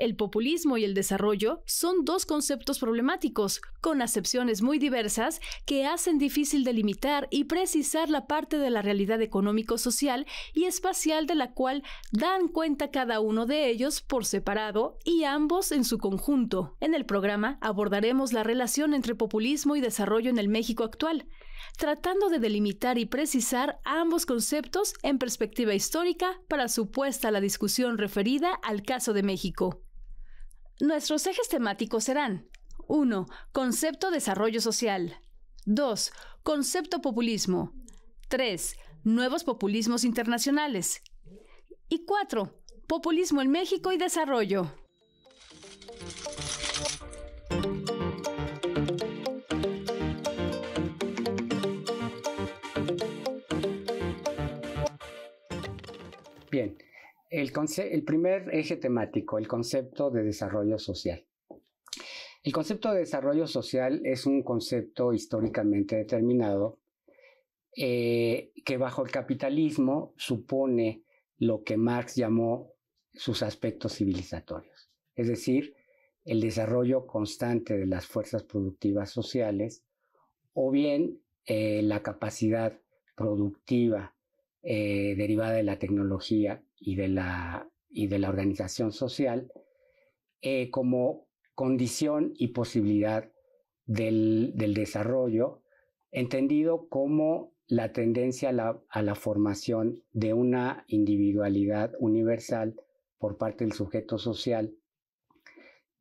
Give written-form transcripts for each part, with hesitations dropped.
El populismo y el desarrollo son dos conceptos problemáticos, con acepciones muy diversas que hacen difícil delimitar y precisar la parte de la realidad económico-social y espacial de la cual dan cuenta cada uno de ellos por separado y ambos en su conjunto. En el programa abordaremos la relación entre populismo y desarrollo en el México actual, tratando de delimitar y precisar ambos conceptos en perspectiva histórica para su puesta a la discusión referida al caso de México. Nuestros ejes temáticos serán: 1. Concepto desarrollo social. 2. Concepto populismo. 3. Nuevos populismos internacionales. Y 4. Populismo en México y desarrollo. Bien, el primer eje temático, el concepto de desarrollo social. El concepto de desarrollo social es un concepto históricamente determinado que bajo el capitalismo supone lo que Marx llamó sus aspectos civilizatorios, es decir, el desarrollo constante de las fuerzas productivas sociales o bien la capacidad productiva derivada de la tecnología y de la organización social como condición y posibilidad del desarrollo, entendido como la tendencia a la formación de una individualidad universal por parte del sujeto social,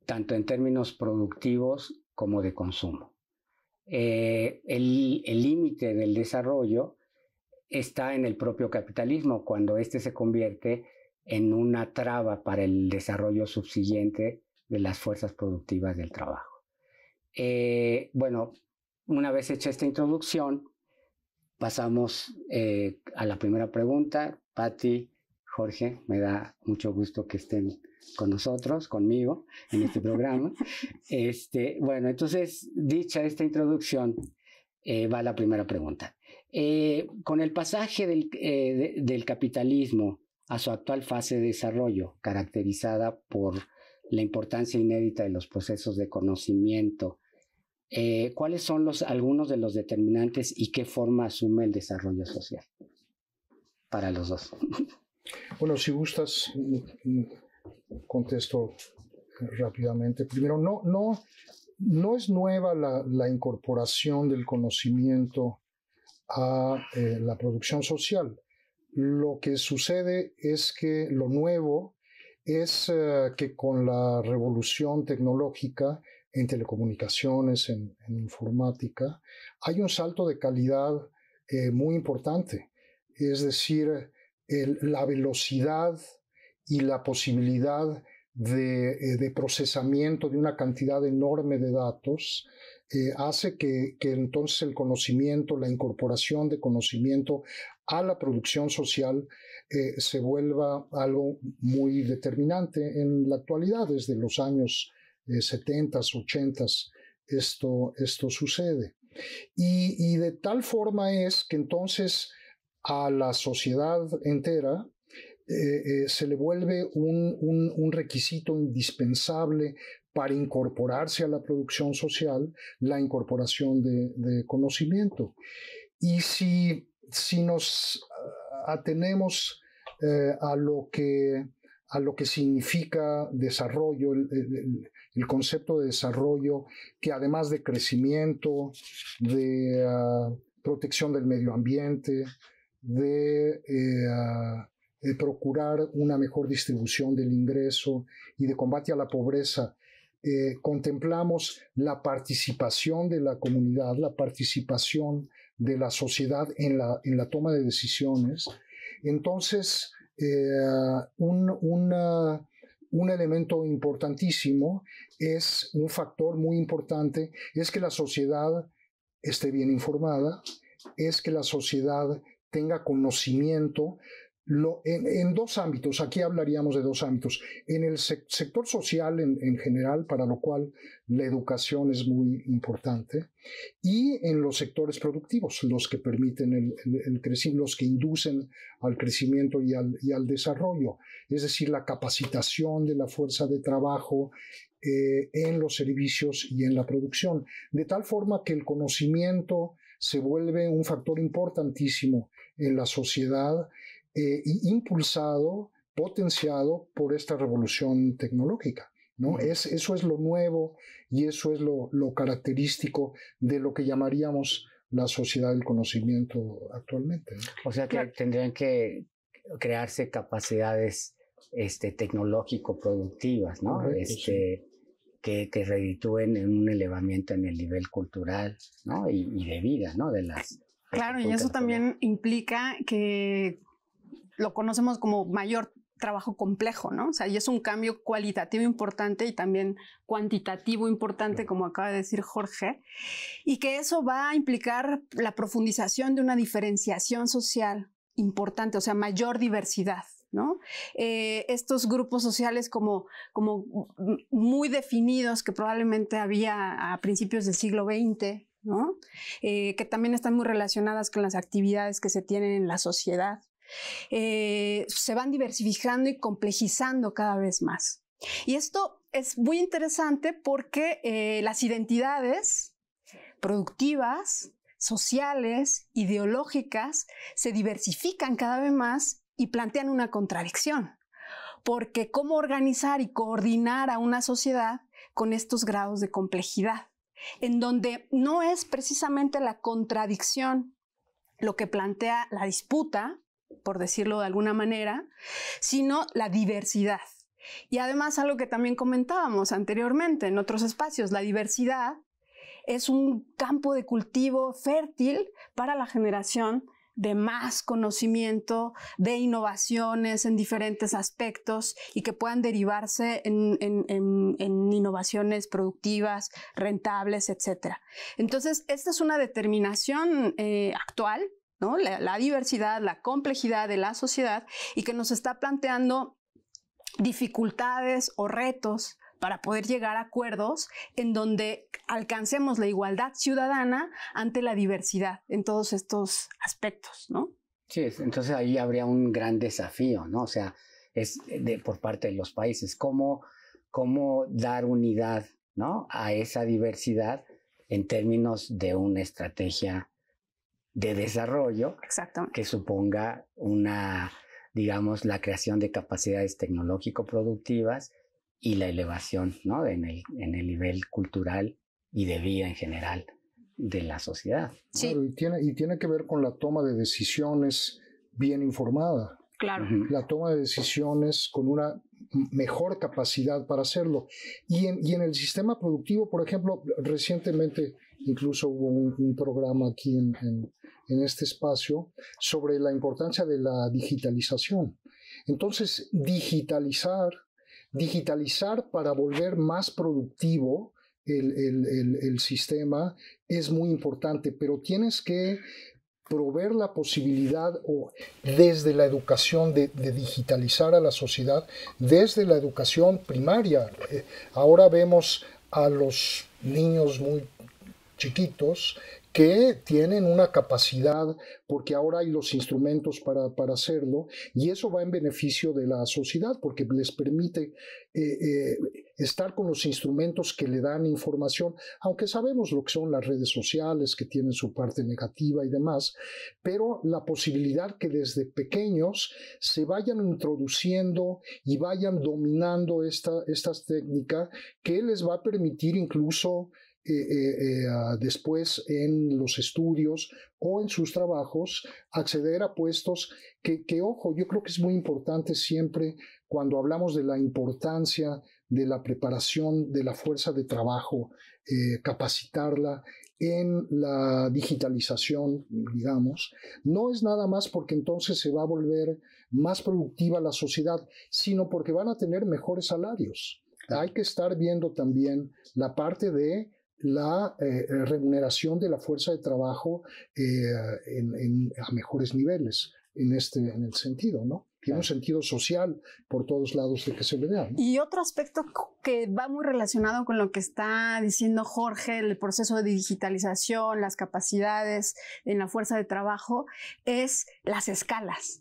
tanto en términos productivos como de consumo. El límite del desarrollo está en el propio capitalismo, cuando éste se convierte en una traba para el desarrollo subsiguiente de las fuerzas productivas del trabajo. Bueno, una vez hecha esta introducción, pasamos a la primera pregunta. Pati, Jorge, me da mucho gusto que estén con nosotros, conmigo, en este programa. Bueno, entonces, dicha esta introducción, va la primera pregunta. Con el pasaje del capitalismo a su actual fase de desarrollo, caracterizada por la importancia inédita de los procesos de conocimiento, ¿cuáles son algunos de los determinantes y qué forma asume el desarrollo social? Para los dos. Bueno, si gustas, contesto rápidamente. Primero, no es nueva la incorporación del conocimiento a la producción social. Lo que sucede es que lo nuevo es que con la revolución tecnológica en telecomunicaciones, en informática, hay un salto de calidad muy importante. Es decir, la velocidad y la posibilidad de procesamiento de una cantidad enorme de datos hace que entonces el conocimiento, la incorporación de conocimiento a la producción social se vuelva algo muy determinante en la actualidad. Desde los años 70s, 80s esto sucede. Y de tal forma es que entonces a la sociedad entera se le vuelve un requisito indispensable para incorporarse a la producción social, la incorporación de conocimiento. Y si nos atenemos a lo que significa desarrollo, el concepto de desarrollo, que además de crecimiento, de protección del medio ambiente, de procurar una mejor distribución del ingreso y de combate a la pobreza, contemplamos la participación de la comunidad, la participación de la sociedad en la toma de decisiones. Entonces, un elemento importantísimo es un factor muy importante, es que la sociedad esté bien informada, es que la sociedad tenga conocimiento En dos ámbitos, aquí hablaríamos de dos ámbitos. En el sector social en general, para lo cual la educación es muy importante, y en los sectores productivos, los que permiten el crecimiento, los que inducen al crecimiento y al desarrollo, es decir, la capacitación de la fuerza de trabajo en los servicios y en la producción, de tal forma que el conocimiento se vuelve un factor importantísimo en la sociedad, y impulsado, potenciado por esta revolución tecnológica, ¿no? Eso es lo nuevo y eso es lo característico de lo que llamaríamos la sociedad del conocimiento actualmente, ¿no? O sea que tendrían que crearse capacidades tecnológico-productivas, ¿no? Correcto, sí. Que reditúen en un elevamiento en el nivel cultural, ¿no? Y de vida, ¿no? De las Claro, y eso también implica que lo conocemos como mayor trabajo complejo, ¿no? O sea, y es un cambio cualitativo importante y también cuantitativo importante, como acaba de decir Jorge, y que eso va a implicar la profundización de una diferenciación social importante, o sea, mayor diversidad, ¿no? Estos grupos sociales como muy definidos que probablemente había a principios del siglo XX, ¿no? Que también están muy relacionadas con las actividades que se tienen en la sociedad. Se van diversificando y complejizando cada vez más. Y esto es muy interesante porque las identidades productivas, sociales, ideológicas, se diversifican cada vez más y plantean una contradicción. Porque cómo organizar y coordinar a una sociedad con estos grados de complejidad, en donde no es precisamente la contradicción lo que plantea la disputa, por decirlo de alguna manera, sino la diversidad. Y además algo que también comentábamos anteriormente en otros espacios, la diversidad es un campo de cultivo fértil para la generación de más conocimiento, de innovaciones en diferentes aspectos y que puedan derivarse en innovaciones productivas, rentables, etc. Entonces, esta es una determinación actual, ¿no? La diversidad, la complejidad de la sociedad y que nos está planteando dificultades o retos para poder llegar a acuerdos en donde alcancemos la igualdad ciudadana ante la diversidad en todos estos aspectos, ¿no? Sí, entonces ahí habría un gran desafío, ¿no? O sea, por parte de los países, cómo dar unidad, ¿no? A esa diversidad en términos de una estrategia de desarrollo que suponga digamos, la creación de capacidades tecnológico-productivas y la elevación, ¿no? en el nivel cultural y de vida en general de la sociedad. Sí. Claro, y tiene que ver con la toma de decisiones bien informada. Claro. La toma de decisiones con una mejor capacidad para hacerlo. Y en el sistema productivo, por ejemplo, recientemente incluso hubo un programa aquí en este espacio sobre la importancia de la digitalización. Entonces, digitalizar para volver más productivo el sistema es muy importante, pero tienes que proveer la posibilidad desde la educación de digitalizar a la sociedad, desde la educación primaria. Ahora vemos a los niños muy chiquitos que tienen una capacidad, porque ahora hay los instrumentos para hacerlo, y eso va en beneficio de la sociedad, porque les permite estar con los instrumentos que le dan información, aunque sabemos lo que son las redes sociales, que tienen su parte negativa y demás, pero la posibilidad que desde pequeños se vayan introduciendo y vayan dominando estas técnicas que les va a permitir incluso después en los estudios o en sus trabajos acceder a puestos que, ojo, yo creo que es muy importante siempre cuando hablamos de la importancia de la preparación de la fuerza de trabajo, capacitarla en la digitalización, digamos, no es nada más porque entonces se va a volver más productiva la sociedad, sino porque van a tener mejores salarios. Hay que estar viendo también la parte de la remuneración de la fuerza de trabajo a mejores niveles. en el sentido, ¿no? Tiene un sentido social por todos lados de que se le vea, ¿no? Y otro aspecto que va muy relacionado con lo que está diciendo Jorge, el proceso de digitalización, las capacidades en la fuerza de trabajo, es las escalas,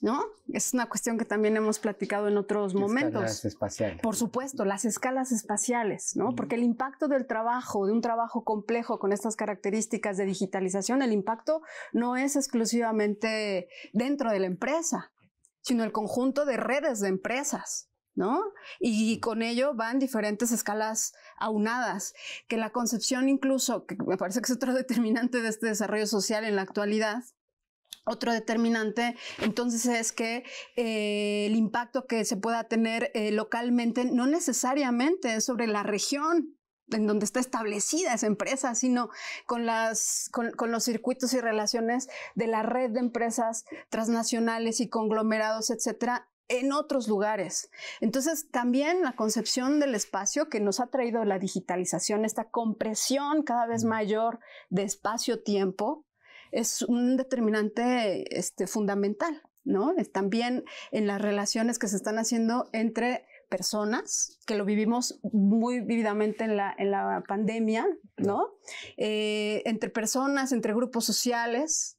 ¿no? Es una cuestión que también hemos platicado en otros momentos. Escalas espaciales. Por supuesto, las escalas espaciales, ¿no? Porque el impacto del trabajo, de un trabajo complejo con estas características de digitalización, el impacto no es exclusivamente dentro de la empresa, sino el conjunto de redes de empresas, ¿no? Y con ello van diferentes escalas aunadas, que la concepción incluso, que me parece que es otro determinante de este desarrollo social en la actualidad, otro determinante, entonces, es que el impacto que se pueda tener localmente no necesariamente es sobre la región en donde está establecida esa empresa, sino con los circuitos y relaciones de la red de empresas transnacionales y conglomerados, etcétera, en otros lugares. Entonces, también la concepción del espacio que nos ha traído la digitalización, esta compresión cada vez mayor de espacio-tiempo, es un determinante fundamental, ¿no? Es también en las relaciones que se están haciendo entre personas, que lo vivimos muy vívidamente en la pandemia, ¿no? Entre personas, entre grupos sociales.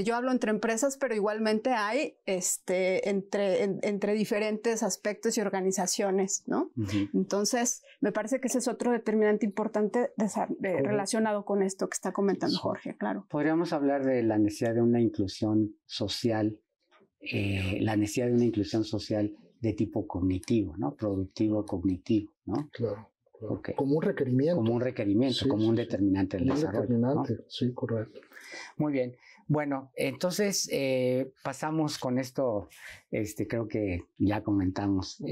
Yo hablo entre empresas, pero igualmente hay entre diferentes aspectos y organizaciones, ¿no? Uh-huh. Entonces, me parece que ese es otro determinante importante relacionado con esto que está comentando Jorge, claro. Podríamos hablar de la necesidad de una inclusión social, de tipo cognitivo, ¿no? Productivo, cognitivo, ¿no? Claro. Okay. Como un requerimiento. Como un requerimiento, sí, como un determinante del desarrollo. Un determinante, ¿no? Sí, correcto. Muy bien. Bueno, entonces pasamos con esto, creo que ya comentamos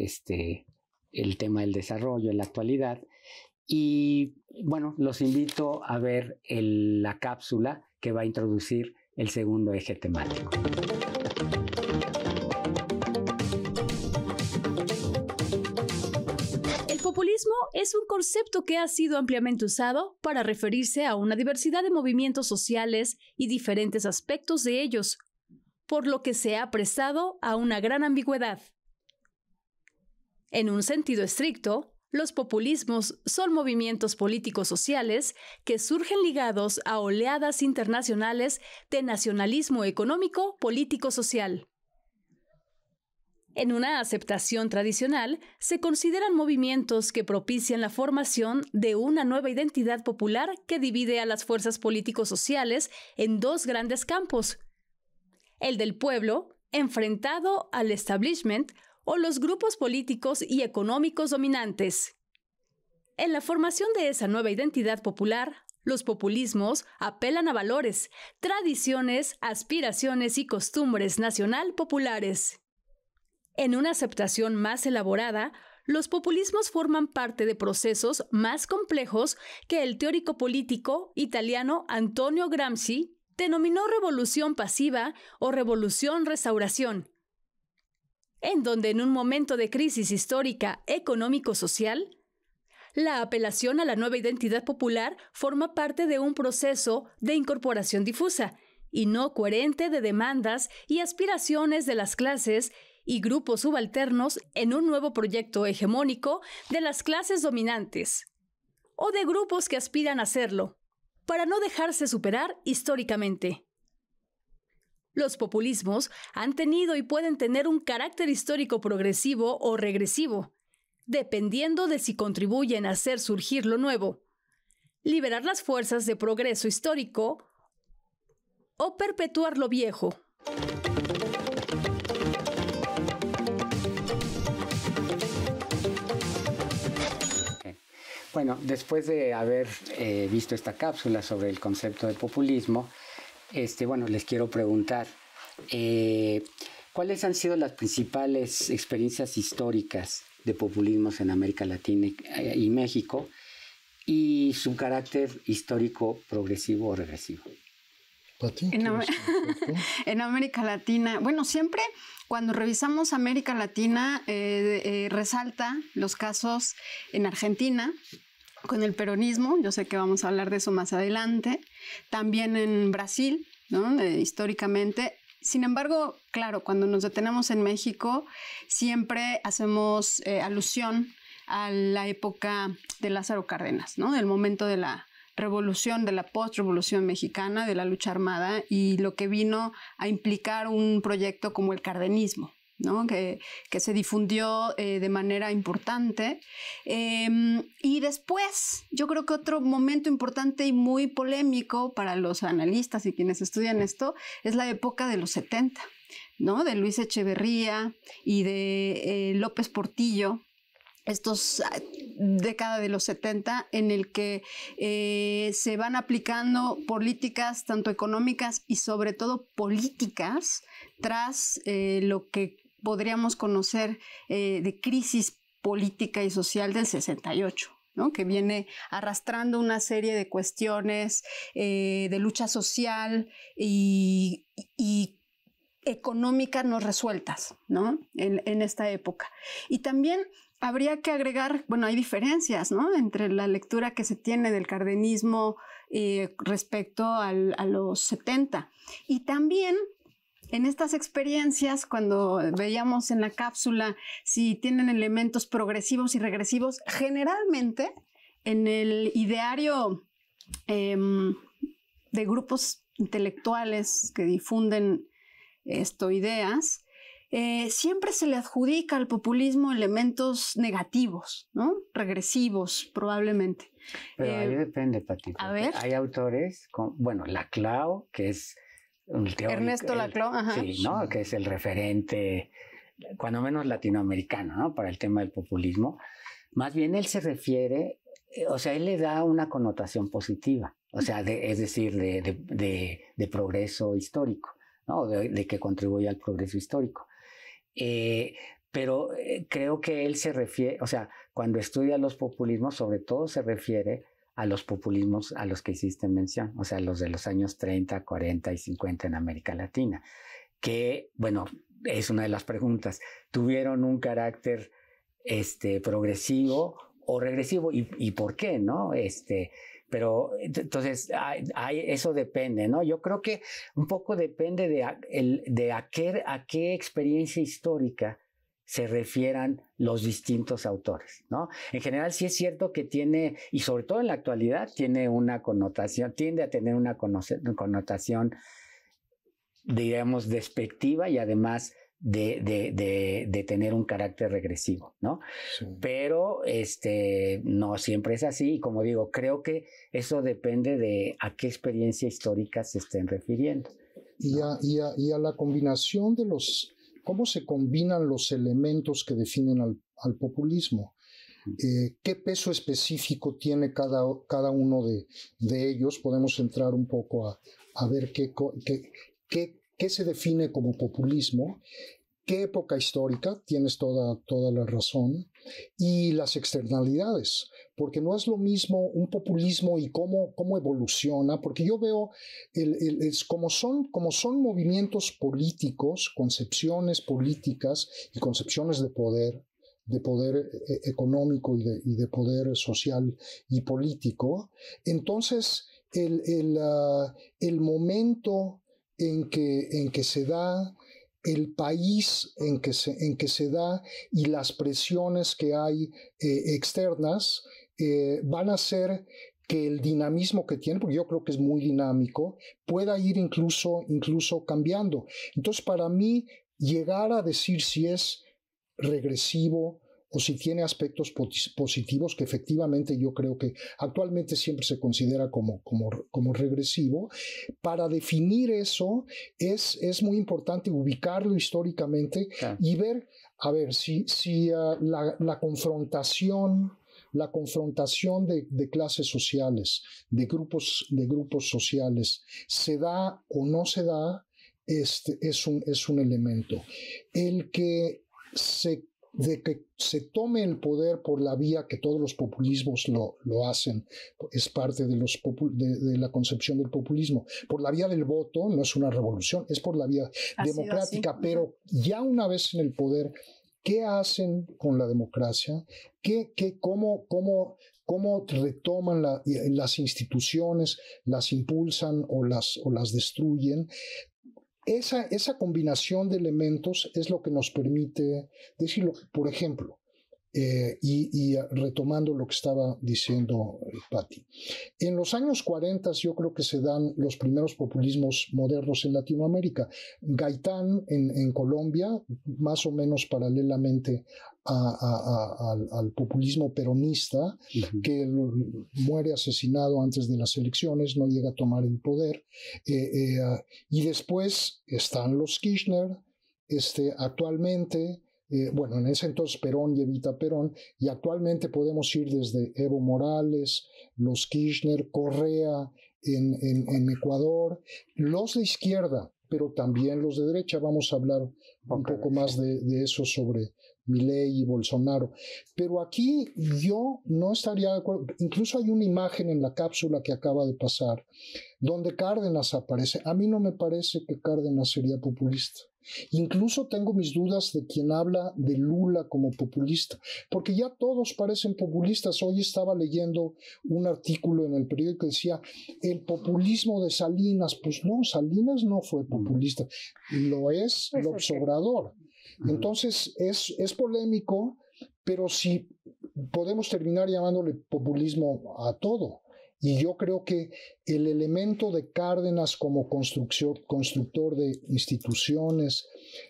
el tema del desarrollo en la actualidad. Y bueno, los invito a ver la cápsula que va a introducir el segundo eje temático. Populismo es un concepto que ha sido ampliamente usado para referirse a una diversidad de movimientos sociales y diferentes aspectos de ellos, por lo que se ha prestado a una gran ambigüedad. En un sentido estricto, los populismos son movimientos políticos sociales que surgen ligados a oleadas internacionales de nacionalismo económico, político, social. En una aceptación tradicional, se consideran movimientos que propician la formación de una nueva identidad popular que divide a las fuerzas político-sociales en dos grandes campos: el del pueblo, enfrentado al establishment, o los grupos políticos y económicos dominantes. En la formación de esa nueva identidad popular, los populismos apelan a valores, tradiciones, aspiraciones y costumbres nacional populares. En una aceptación más elaborada, los populismos forman parte de procesos más complejos que el teórico político italiano Antonio Gramsci denominó revolución pasiva o revolución-restauración, en donde en un momento de crisis histórica económico-social, la apelación a la nueva identidad popular forma parte de un proceso de incorporación difusa y no coherente de demandas y aspiraciones de las clases y grupos subalternos en un nuevo proyecto hegemónico de las clases dominantes, o de grupos que aspiran a serlo, para no dejarse superar históricamente. Los populismos han tenido y pueden tener un carácter histórico progresivo o regresivo, dependiendo de si contribuyen a hacer surgir lo nuevo, liberar las fuerzas de progreso histórico o perpetuar lo viejo. Bueno, después de haber visto esta cápsula sobre el concepto de populismo, les quiero preguntar, ¿cuáles han sido las principales experiencias históricas de populismos en América Latina y México y su carácter histórico progresivo o regresivo? En América Latina, bueno, siempre cuando revisamos América Latina resalta los casos en Argentina con el peronismo. Yo sé que vamos a hablar de eso más adelante. También en Brasil, ¿no? Históricamente, Sin embargo, claro, cuando nos detenemos en México, siempre hacemos alusión a la época de Lázaro Cárdenas, ¿no? Del momento de la revolución, de la post-revolución mexicana, de la lucha armada y lo que vino a implicar un proyecto como el cardenismo, ¿no? Que se difundió de manera importante. Y después, yo creo que otro momento importante y muy polémico para los analistas y quienes estudian esto es la época de los 70, ¿no? De Luis Echeverría y de López Portillo. Estos década de los 70 en el que se van aplicando políticas tanto económicas y sobre todo políticas tras lo que podríamos conocer de crisis política y social del 68, ¿no? Que viene arrastrando una serie de cuestiones de lucha social y económicas no resueltas, ¿no? En esta época. Y también habría que agregar, bueno, hay diferencias, ¿no? Entre la lectura que se tiene del cardenismo respecto a los 70. Y también en estas experiencias, cuando veíamos en la cápsula si tienen elementos progresivos y regresivos, generalmente en el ideario de grupos intelectuales que difunden ideas, siempre se le adjudica al populismo elementos negativos, ¿no? Regresivos, probablemente. Pero ahí depende, Patito. A ver. Hay autores, bueno, Laclau, que es un teórico. Ernesto Laclau, ajá. Sí, ¿no? Que es el referente, cuando menos latinoamericano, ¿no? Para el tema del populismo. Más bien él se refiere, o sea, él le da una connotación positiva, o sea, es decir, de progreso histórico, ¿no? De que contribuye al progreso histórico. Pero creo que él se refiere, o sea, cuando estudia los populismos, sobre todo se refiere a los populismos a los que hiciste mención, o sea, los de los años 30, 40 y 50 en América Latina, que, bueno, es una de las preguntas, ¿tuvieron un carácter progresivo o regresivo? ¿Y por qué, no? Pero entonces eso depende, ¿no? Yo creo que un poco depende de a qué experiencia histórica se refieran los distintos autores, ¿no? En general sí es cierto que tiene, y sobre todo en la actualidad, tiene una connotación, tiende a tener una connotación, digamos, despectiva y además de tener un carácter regresivo, ¿no? Sí. Pero no siempre es así, y como digo, creo que eso depende de a qué experiencia histórica se estén refiriendo. Y a la combinación de cómo se combinan los elementos que definen al populismo. ¿Qué peso específico tiene cada uno de ellos? Podemos entrar un poco a ver qué se define como populismo, qué época histórica, tienes toda la razón, y las externalidades, porque no es lo mismo un populismo y cómo evoluciona, porque yo veo como son movimientos políticos, concepciones políticas y concepciones de poder económico y de poder social y político. Entonces el momento en que se da, el país en que se da y las presiones que hay externas van a hacer que el dinamismo que tiene, porque yo creo que es muy dinámico, pueda ir incluso cambiando. Entonces, para mí, llegar a decir si es regresivo o si tiene aspectos positivos, que efectivamente yo creo que actualmente siempre se considera como regresivo, para definir eso es muy importante ubicarlo históricamente, claro, y ver, a ver, si la confrontación de clases sociales, de grupos sociales, se da o no se da, es un elemento. De que se tome el poder por la vía que todos los populismos lo hacen, es parte de la concepción del populismo. Por la vía del voto no es una revolución, es por la vía democrática, pero ya una vez en el poder, ¿qué hacen con la democracia? ¿Cómo retoman las instituciones, las impulsan o las destruyen? esa combinación de elementos es lo que nos permite decirlo. Por ejemplo, y retomando lo que estaba diciendo Patti, en los años 40 yo creo que se dan los primeros populismos modernos en Latinoamérica. Gaitán en Colombia, más o menos paralelamente al populismo peronista, que muere asesinado antes de las elecciones, no llega a tomar el poder, y después están los Kirchner, actualmente. Bueno, en ese entonces Perón y Evita Perón, y actualmente podemos ir desde Evo Morales, los Kirchner, Correa en Ecuador, los de izquierda, pero también los de derecha. Vamos a hablar un poco más de eso sobre Milei y Bolsonaro. Pero aquí yo no estaría de acuerdo. Incluso hay una imagen en la cápsula que acaba de pasar donde Cárdenas aparece. A mí no me parece que Cárdenas sería populista. Incluso tengo mis dudas de quien habla de Lula como populista, porque ya todos parecen populistas. Hoy estaba leyendo un artículo en el periódico que decía el populismo de Salinas. Pues no, Salinas no fue populista, lo es López Obrador. Entonces es polémico, pero sí podemos terminar llamándole populismo a todo. Y yo creo que el elemento de Cárdenas como constructor de instituciones,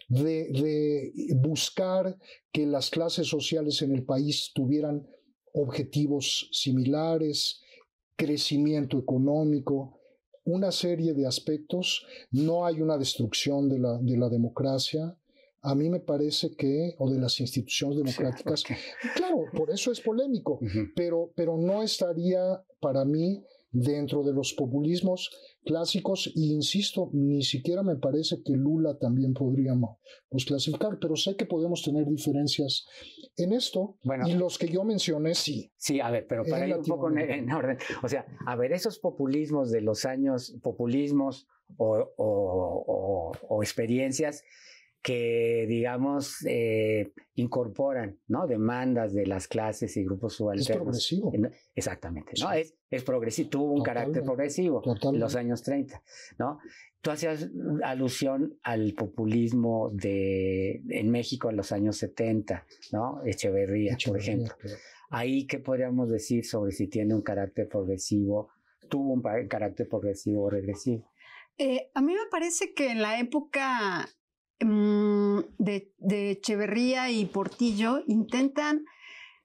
de buscar que las clases sociales en el país tuvieran objetivos similares, crecimiento económico, una serie de aspectos, no hay una destrucción de la democracia. A mí me parece que, o de las instituciones democráticas, claro, por eso es polémico, pero no estaría para mí dentro de los populismos clásicos, e insisto, ni siquiera me parece que Lula también podríamos clasificar, pero sé que podemos tener diferencias en esto, y los que yo mencioné sí. Sí, a ver, pero para ir un poco en orden, o sea, a ver, esos populismos de los años, populismos o experiencias que, digamos, incorporan, ¿no?, demandas de las clases y grupos subalternos. Es progresivo. Exactamente, ¿no? Sí. Es progresivo, tuvo un carácter progresivo en los años 30, ¿no? Tú hacías alusión al populismo en México en los años 70, ¿no? Echeverría, por ejemplo. Claro. Ahí, ¿qué podríamos decir sobre si tiene un carácter progresivo, tuvo un carácter progresivo o regresivo? A mí me parece que en la época de Echeverría y Portillo intentan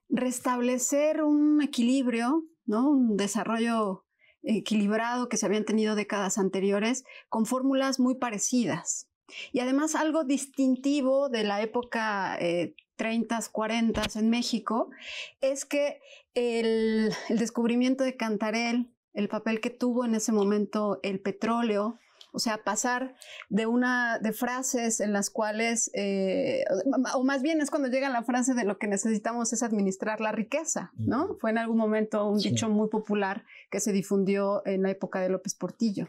restablecer un equilibrio, ¿no?, un desarrollo equilibrado que se habían tenido décadas anteriores con fórmulas muy parecidas. Y además algo distintivo de la época 30s, 40s en México es que el descubrimiento de Cantarell, el papel que tuvo en ese momento el petróleo, o sea, pasar de frases en las cuales, o más bien es cuando llega la frase de lo que necesitamos es administrar la riqueza, ¿no? Fue en algún momento un dicho muy popular que se difundió en la época de López Portillo.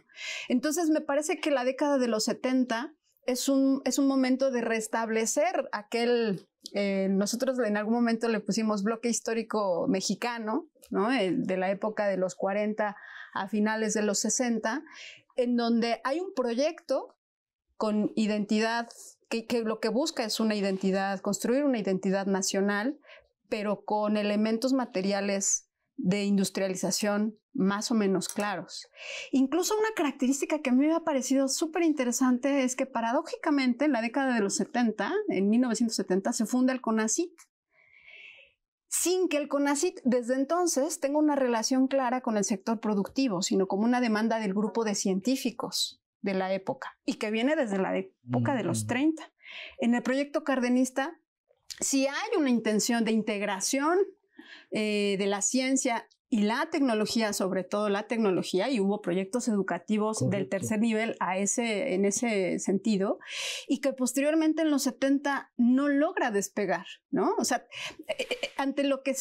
Entonces, me parece que la década de los 70 es un momento de restablecer aquel, nosotros en algún momento le pusimos bloque histórico mexicano, ¿no?, de la época de los 40 a finales de los 60, en donde hay un proyecto con identidad, que lo que busca es una identidad, construir una identidad nacional, pero con elementos materiales de industrialización más o menos claros. Incluso una característica que a mí me ha parecido súper interesante es que paradójicamente en la década de los 70, en 1970, se funda el CONACYT, sin que el CONACYT desde entonces tenga una relación clara con el sector productivo, sino como una demanda del grupo de científicos de la época, y que viene desde la época de los 30. En el proyecto cardenista sí hay una intención de integración de la ciencia y la tecnología, sobre todo la tecnología, y hubo proyectos educativos del tercer nivel en ese sentido, y que posteriormente en los 70 no logra despegar, ¿no? O sea, ante lo que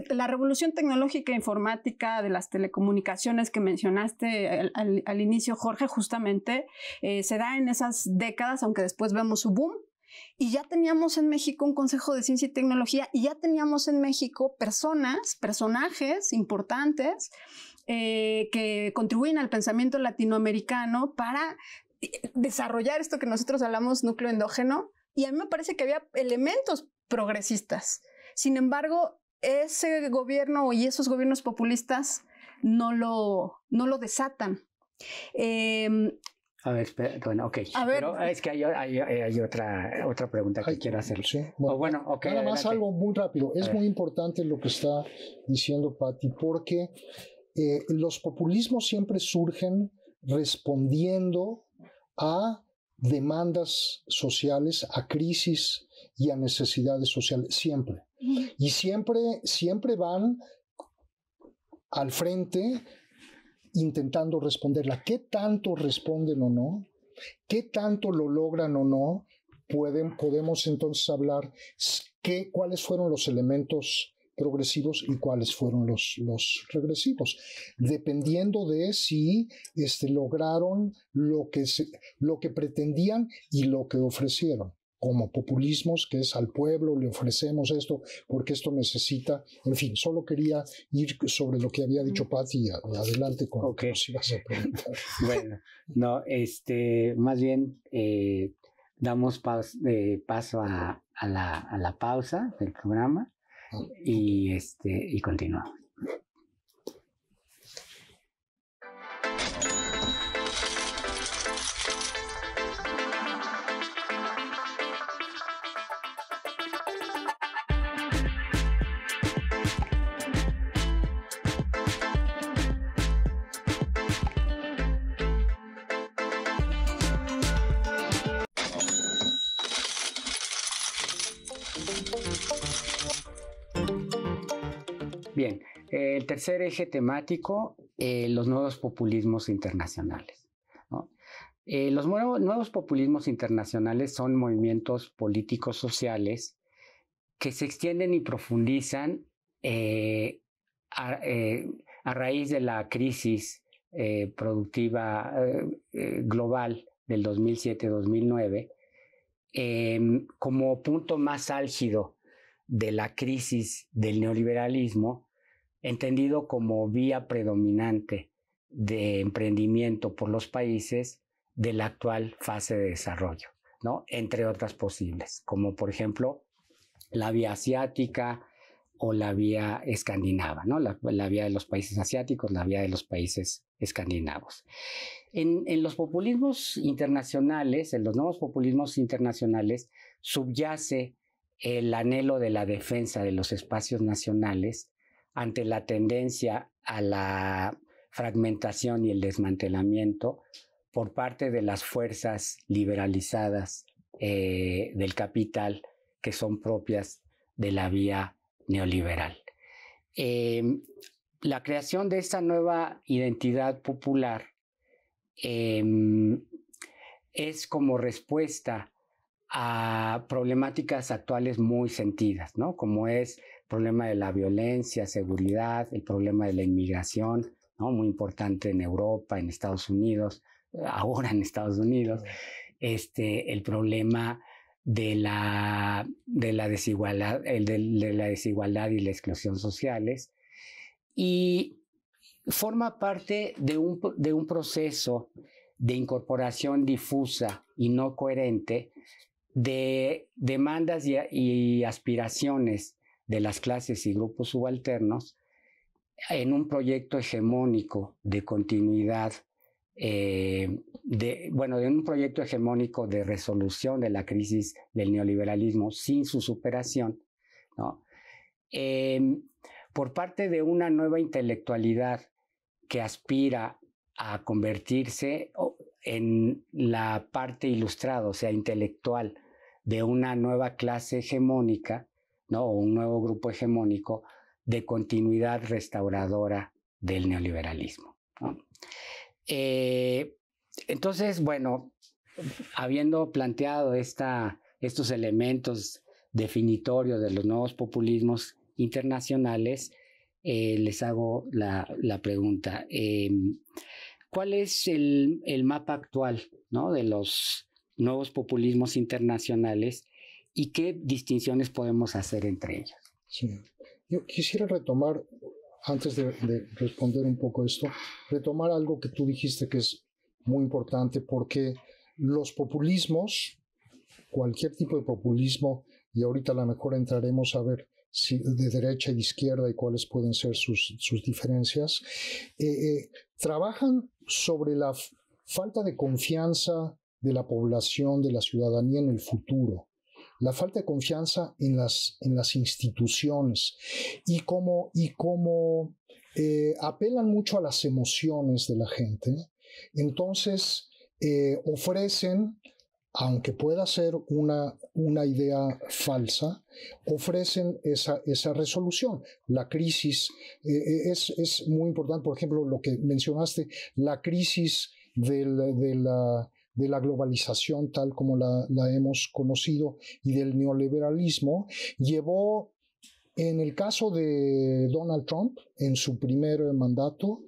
la revolución tecnológica e informática de las telecomunicaciones que mencionaste al inicio, Jorge, justamente se da en esas décadas, aunque después vemos su boom. Y ya teníamos en México un Consejo de Ciencia y Tecnología, y ya teníamos en México personajes importantes que contribuyen al pensamiento latinoamericano para desarrollar esto que nosotros hablamos núcleo endógeno, y a mí me parece que había elementos progresistas. Sin embargo, ese gobierno y esos gobiernos populistas no lo desatan. A ver, espera, bueno, ok. Pero es que hay otra pregunta que quiero hacer. Sí, bueno, okay, nada más adelante. algo muy rápido. Es muy importante lo que está diciendo Patti, porque los populismos siempre surgen respondiendo a demandas sociales, a crisis y a necesidades sociales, siempre. Y siempre van al frente intentando responderla. ¿Qué tanto responden o no? ¿Qué tanto lo logran o no? Podemos entonces hablar cuáles fueron los elementos progresivos y cuáles fueron los regresivos, dependiendo de si lograron lo que pretendían y lo que ofrecieron. Como populismos, que es al pueblo le ofrecemos esto porque esto necesita, en fin, solo quería ir sobre lo que había dicho Patti y adelante con lo que nos ibas a preguntar. Bueno, no, más bien damos paso a la pausa del programa y continuamos. Bien, el tercer eje temático, los nuevos populismos internacionales, ¿no? Los nuevos populismos internacionales son movimientos políticos sociales que se extienden y profundizan a raíz de la crisis productiva global del 2007-2009, como punto más álgido de la crisis del neoliberalismo, entendido como vía predominante de emprendimiento por los países de la actual fase de desarrollo, ¿no? Entre otras posibles, como por ejemplo la vía asiática o la vía escandinava, ¿no? La vía de los países asiáticos, la vía de los países escandinavos. En los populismos internacionales, en los nuevos populismos internacionales, subyace el anhelo de la defensa de los espacios nacionales ante la tendencia a la fragmentación y el desmantelamiento por parte de las fuerzas liberalizadas del capital que son propias de la vía neoliberal. La creación de esta nueva identidad popular es como respuesta a problemáticas actuales muy sentidas, ¿no? Como es el problema de la violencia, seguridad, el problema de la inmigración, ¿no? Muy importante en Europa, en Estados Unidos, ahora en Estados Unidos, el problema de la desigualdad, de la desigualdad y la exclusión sociales, y forma parte de un proceso de incorporación difusa y no coherente de demandas y aspiraciones de las clases y grupos subalternos en un proyecto hegemónico de continuidad, en un proyecto hegemónico de resolución de la crisis del neoliberalismo sin su superación, ¿no? Por parte de una nueva intelectualidad que aspira a convertirse en la parte ilustrada, o sea, intelectual, de una nueva clase hegemónica, ¿no? O un nuevo grupo hegemónico de continuidad restauradora del neoliberalismo, ¿no? Entonces, bueno, habiendo planteado estos elementos definitorios de los nuevos populismos internacionales, les hago la pregunta. ¿Cuál es el mapa actual, ¿no? de los nuevos populismos internacionales y qué distinciones podemos hacer entre ellos? Sí. Yo quisiera retomar, antes de responder un poco esto, retomar algo que tú dijiste que es muy importante porque los populismos, cualquier tipo de populismo, y ahorita a lo mejor entraremos a ver si de derecha y de izquierda y cuáles pueden ser sus diferencias, trabajan sobre la falta de confianza de la población, de la ciudadanía en el futuro, la falta de confianza en las instituciones y como apelan mucho a las emociones de la gente, entonces ofrecen, aunque pueda ser una idea falsa, ofrecen esa resolución. La crisis es muy importante, por ejemplo, lo que mencionaste, la crisis de la globalización tal como la hemos conocido y del neoliberalismo, llevó, en el caso de Donald Trump, en su primer mandato,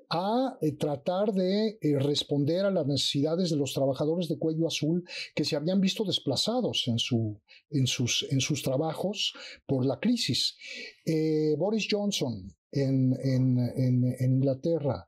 a tratar de responder a las necesidades de los trabajadores de cuello azul que se habían visto desplazados en sus trabajos por la crisis. Boris Johnson en Inglaterra,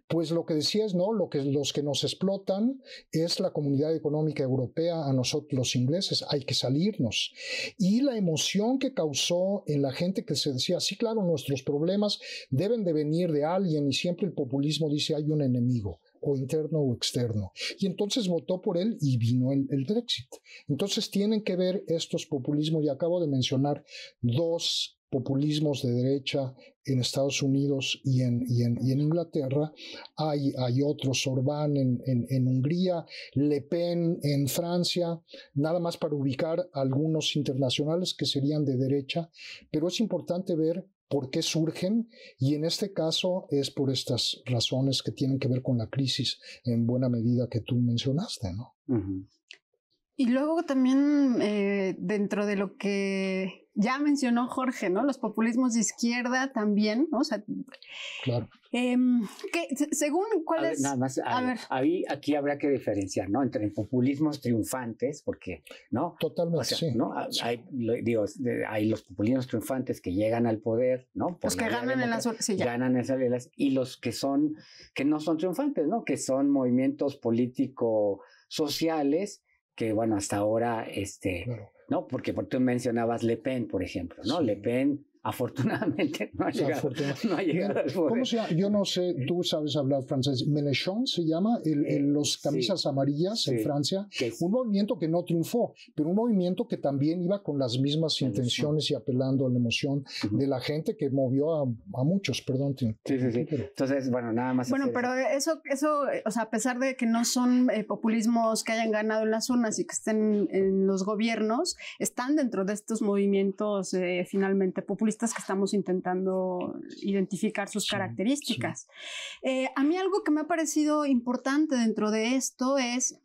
pues lo que decía es, ¿no? Los que nos explotan es la Comunidad Económica Europea, a nosotros los ingleses, hay que salirnos. Y la emoción que causó en la gente que se decía, sí, claro, nuestros problemas deben de venir de alguien, y siempre el populismo dice hay un enemigo, o interno o externo. Y entonces votó por él y vino el Brexit. Entonces tienen que ver estos populismos, y acabo de mencionar dos populismos de derecha en Estados Unidos y en Inglaterra. Hay otros, Orbán en Hungría, Le Pen en Francia, nada más para ubicar algunos internacionales que serían de derecha, pero es importante ver por qué surgen, y en este caso es por estas razones que tienen que ver con la crisis en buena medida que tú mencionaste, ¿no? Uh-huh. Y luego también dentro de lo que ya mencionó Jorge, ¿no? Los populismos de izquierda también, ¿no? O sea, claro. Según cuál es... Nada más, aquí habrá que diferenciar, ¿no? Entre populismos triunfantes, porque, ¿no? Totalmente, o sea, sí. ¿no? Hay los populismos triunfantes que llegan al poder, ¿no? Los que ganan en las... Sí, ganan esas, y los que no son triunfantes, ¿no? Que son movimientos político-sociales que, bueno, hasta ahora, claro. ¿no? Porque tú mencionabas Le Pen, por ejemplo, ¿no? Sí. Le Pen, afortunadamente, no ha llegado al poder. ¿Cómo se llama? Yo no sé, tú sabes hablar francés. Mélenchon se llama, los camisas amarillas en Francia. Un movimiento que no triunfó, pero un movimiento que también iba con las mismas intenciones y apelando a la emoción de la gente, que movió a muchos, perdón. Sí. Pero... Entonces, bueno, nada más. Bueno, pero eso, o sea, a pesar de que no son populismos que hayan ganado en las urnas y que estén en los gobiernos, están dentro de estos movimientos finalmente populistas que estamos intentando identificar sus características. Sí. A mí algo que me ha parecido importante dentro de esto es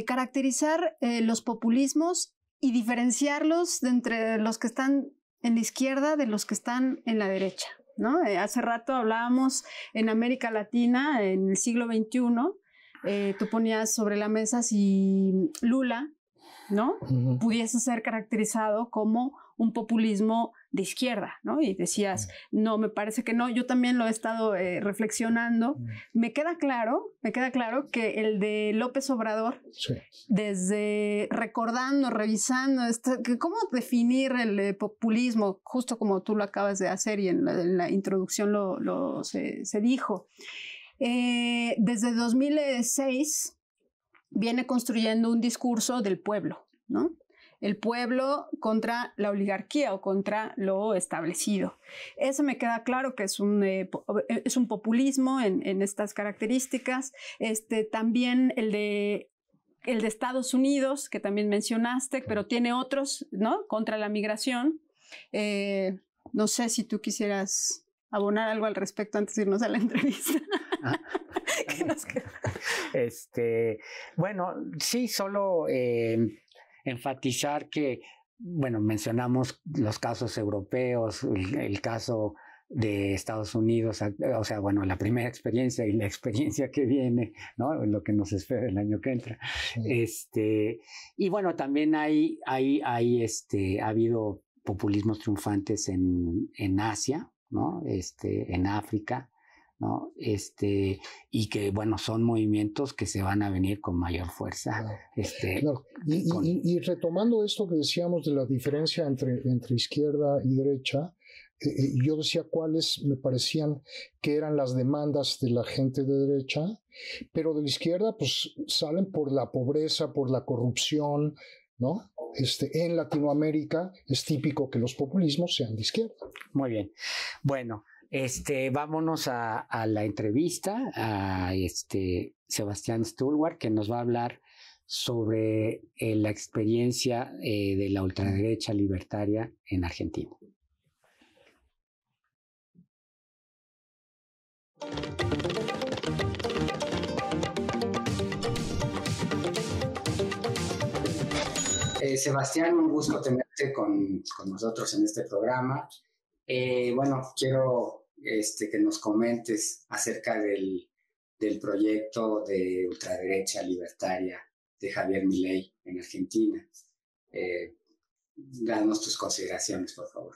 caracterizar los populismos y diferenciarlos de entre los que están en la izquierda de los que están en la derecha, ¿no? Hace rato hablábamos en América Latina, en el siglo XXI, tú ponías sobre la mesa si Lula, ¿no? Uh-huh. Pudiese ser caracterizado como un populismo de izquierda, ¿no? Y decías, no, me parece que no. Yo también lo he estado reflexionando. Me queda claro que el de López Obrador, desde recordando, revisando, cómo definir el populismo, justo como tú lo acabas de hacer y en la introducción se dijo. Desde 2006 viene construyendo un discurso del pueblo, ¿no? El pueblo contra la oligarquía o contra lo establecido. Eso me queda claro que es un populismo en estas características. También el de Estados Unidos, que también mencionaste, pero tiene otros, ¿no? Contra la migración. No sé si tú quisieras abonar algo al respecto antes de irnos a la entrevista. ¿Qué nos queda? Bueno, sí, solo... enfatizar que, bueno, mencionamos los casos europeos, el caso de Estados Unidos, o sea, bueno, la primera experiencia y la experiencia que viene, ¿no? Lo que nos espera el año que entra. Y bueno, también ha habido populismos triunfantes en Asia, ¿no? En África, ¿no? Y que, bueno, son movimientos que se van a venir con mayor fuerza. Claro. Y retomando esto que decíamos de la diferencia entre izquierda y derecha, yo decía cuáles me parecían que eran las demandas de la gente de derecha, pero de la izquierda pues salen por la pobreza, por la corrupción, ¿no? En Latinoamérica es típico que los populismos sean de izquierda. Muy bien. Bueno, vámonos a la entrevista a Sebastián Stulwar, que nos va a hablar sobre la experiencia de la ultraderecha libertaria en Argentina. Sebastián, un gusto tenerte con nosotros en este programa. Bueno, quiero que nos comentes acerca del proyecto de ultraderecha libertaria de Javier Milei en Argentina. Danos tus consideraciones, por favor.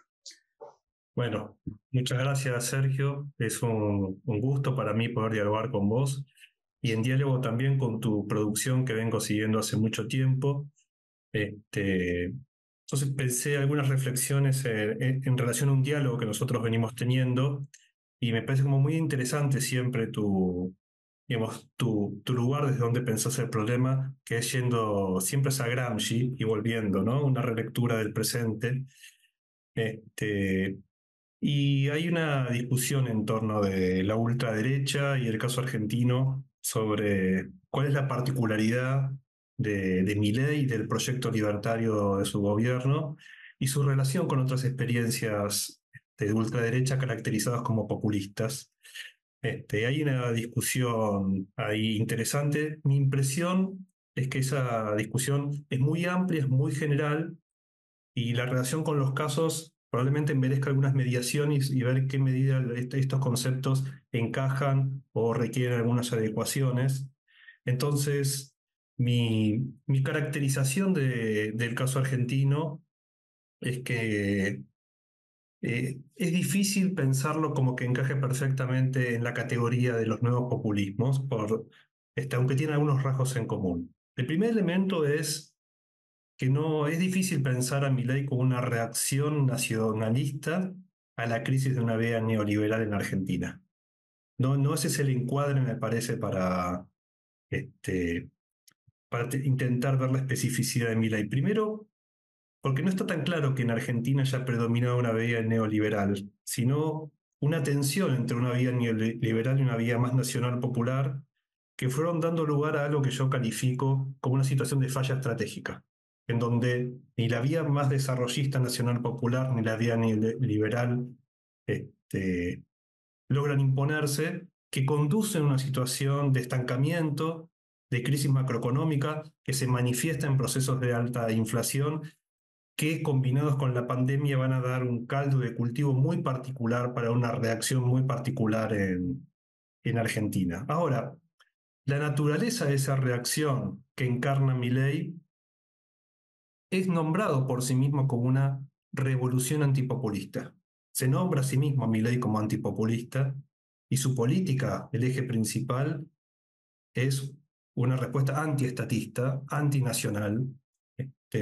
Bueno, muchas gracias, Sergio. Es un gusto para mí poder dialogar con vos y en diálogo también con tu producción que vengo siguiendo hace mucho tiempo. Entonces pensé algunas reflexiones en relación a un diálogo que nosotros venimos teniendo y me parece como muy interesante siempre tu lugar desde donde pensás el problema, que es yendo siempre a Gramsci y volviendo, ¿no? Una relectura del presente. Y hay una discusión en torno de la ultraderecha y el caso argentino sobre cuál es la particularidad de Milei y del proyecto libertario de su gobierno y su relación con otras experiencias de ultraderecha caracterizadas como populistas. Hay una discusión ahí interesante. Mi impresión es que esa discusión es muy amplia, es muy general y la relación con los casos probablemente merezca algunas mediaciones y ver en qué medida estos conceptos encajan o requieren algunas adecuaciones. Entonces, mi caracterización del caso argentino es que es difícil pensarlo como que encaje perfectamente en la categoría de los nuevos populismos, aunque tiene algunos rasgos en común. El primer elemento es que no es difícil pensar a Milei como una reacción nacionalista a la crisis de una vía neoliberal en Argentina. No ese es el encuadre, me parece, para intentar ver la especificidad de Milei. Primero, porque no está tan claro que en Argentina ya predominaba una vía neoliberal, sino una tensión entre una vía neoliberal y una vía más nacional popular, que fueron dando lugar a algo que yo califico como una situación de falla estratégica, en donde ni la vía más desarrollista nacional popular ni la vía neoliberal logran imponerse, que conducen a una situación de estancamiento, de crisis macroeconómica, que se manifiesta en procesos de alta inflación, que combinados con la pandemia van a dar un caldo de cultivo muy particular para una reacción muy particular en Argentina. Ahora, la naturaleza de esa reacción que encarna Milei es nombrado por sí mismo como una revolución antipopulista. Se nombra a sí mismo a Milei como antipopulista y su política, el eje principal, es una respuesta antiestatista, antinacional,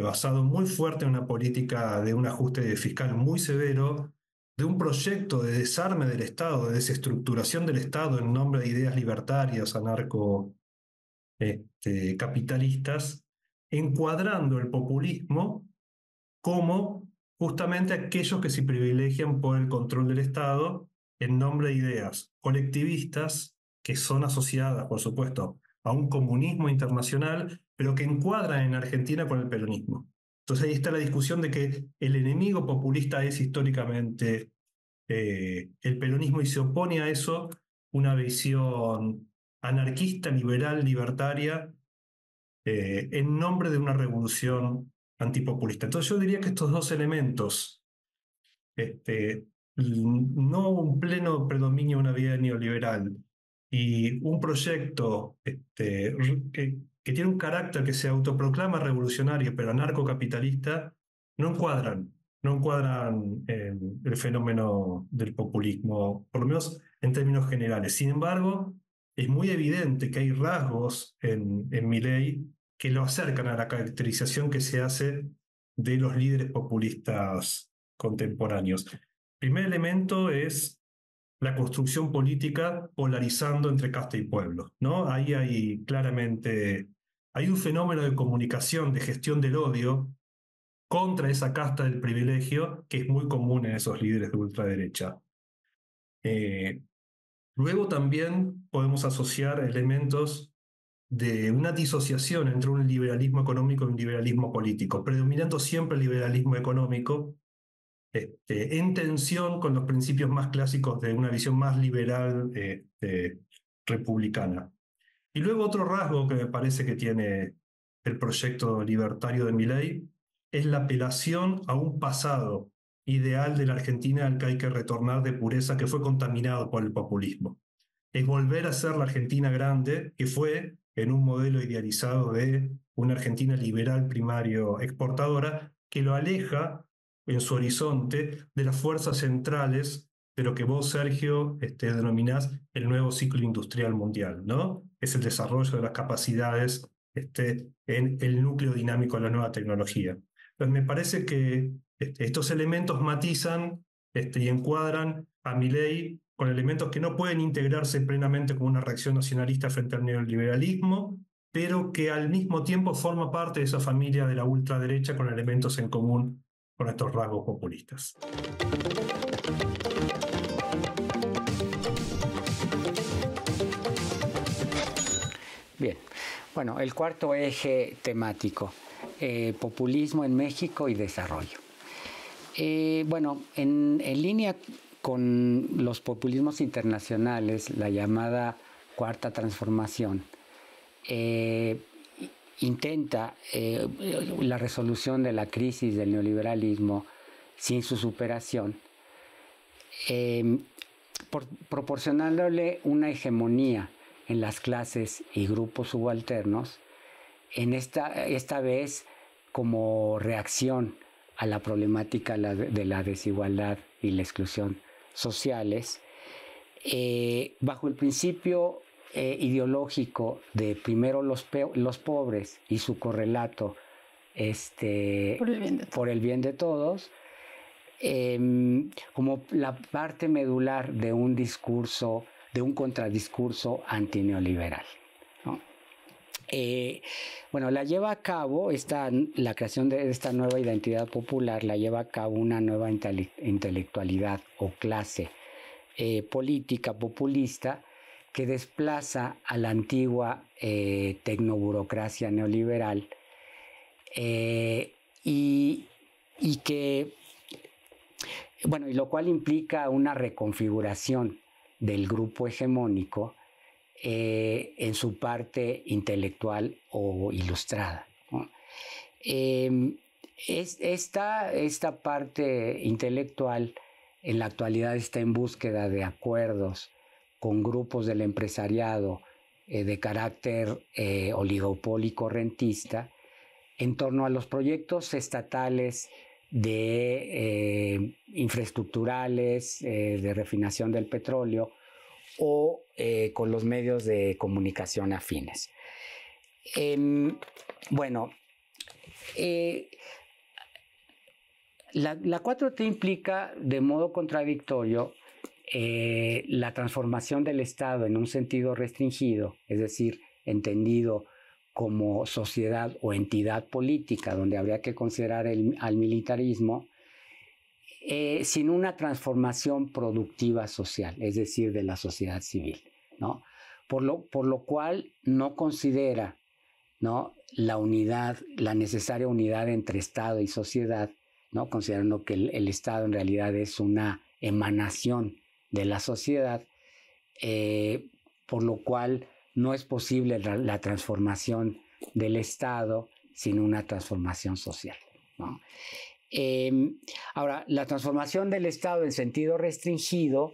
basado muy fuerte en una política de un ajuste fiscal muy severo, de un proyecto de desarme del Estado, de desestructuración del Estado en nombre de ideas libertarias, anarco-capitalistas, encuadrando el populismo como justamente aquellos que se privilegian por el control del Estado en nombre de ideas colectivistas que son asociadas, por supuesto, a un comunismo internacional, pero que encuadran en Argentina con el peronismo. Entonces ahí está la discusión de que el enemigo populista es históricamente el peronismo y se opone a eso una visión anarquista, liberal, libertaria, en nombre de una revolución antipopulista. Entonces yo diría que estos dos elementos, no un pleno predominio de una vía neoliberal y un proyecto que tiene un carácter que se autoproclama revolucionario pero anarcocapitalista, no encuadran el fenómeno del populismo, por lo menos en términos generales. Sin embargo, es muy evidente que hay rasgos en Milei que lo acercan a la caracterización que se hace de los líderes populistas contemporáneos. El primer elemento es la construcción política polarizando entre casta y pueblo, ¿no? Ahí hay claramente hay un fenómeno de comunicación, de gestión del odio contra esa casta del privilegio que es muy común en esos líderes de ultraderecha. Luego también podemos asociar elementos de una disociación entre un liberalismo económico y un liberalismo político, predominando siempre el liberalismo económico, en tensión con los principios más clásicos de una visión más liberal republicana. Y luego otro rasgo que me parece que tiene el proyecto libertario de Milei es la apelación a un pasado ideal de la Argentina al que hay que retornar de pureza, que fue contaminado por el populismo. Es volver a ser la Argentina grande, que fue en un modelo idealizado de una Argentina liberal primario exportadora, que lo aleja en su horizonte de las fuerzas centrales de lo que vos, Sergio, denominás el nuevo ciclo industrial mundial, ¿no? Es el desarrollo de las capacidades en el núcleo dinámico de la nueva tecnología. Entonces me parece que estos elementos matizan y encuadran a Milei con elementos que no pueden integrarse plenamente como una reacción nacionalista frente al neoliberalismo, pero que al mismo tiempo forma parte de esa familia de la ultraderecha con elementos en común con estos rasgos populistas. Bien, bueno, el cuarto eje temático, populismo en México y desarrollo. Bueno, en línea con los populismos internacionales, la llamada Cuarta Transformación intenta la resolución de la crisis del neoliberalismo sin su superación, proporcionándole una hegemonía en las clases y grupos subalternos, esta vez como reacción a la problemática de la desigualdad y la exclusión sociales, bajo el principio ideológico de primero los pobres y su correlato por el bien de todos, como la parte medular de un discurso, de un contradiscurso antineoliberal, ¿no? Bueno, la lleva a cabo, la creación de esta nueva identidad popular la lleva a cabo una nueva intelectualidad o clase política populista que desplaza a la antigua tecnoburocracia neoliberal y que, bueno, y lo cual implica una reconfiguración del grupo hegemónico en su parte intelectual o ilustrada, ¿no? Esta parte intelectual en la actualidad está en búsqueda de acuerdos con grupos del empresariado de carácter oligopólico rentista en torno a los proyectos estatales de infraestructurales, de refinación del petróleo o con los medios de comunicación afines. Bueno, la 4T implica de modo contradictorio la transformación del Estado en un sentido restringido, es decir, entendido como sociedad o entidad política, donde habría que considerar al militarismo, sin una transformación productiva social, es decir, de la sociedad civil, ¿no? Por lo cual no considera, ¿no?, la necesaria unidad entre Estado y sociedad, ¿no?, considerando que el Estado en realidad es una emanación de la sociedad, por lo cual no es posible la transformación del Estado sin una transformación social, ¿no? Ahora, la transformación del Estado en sentido restringido,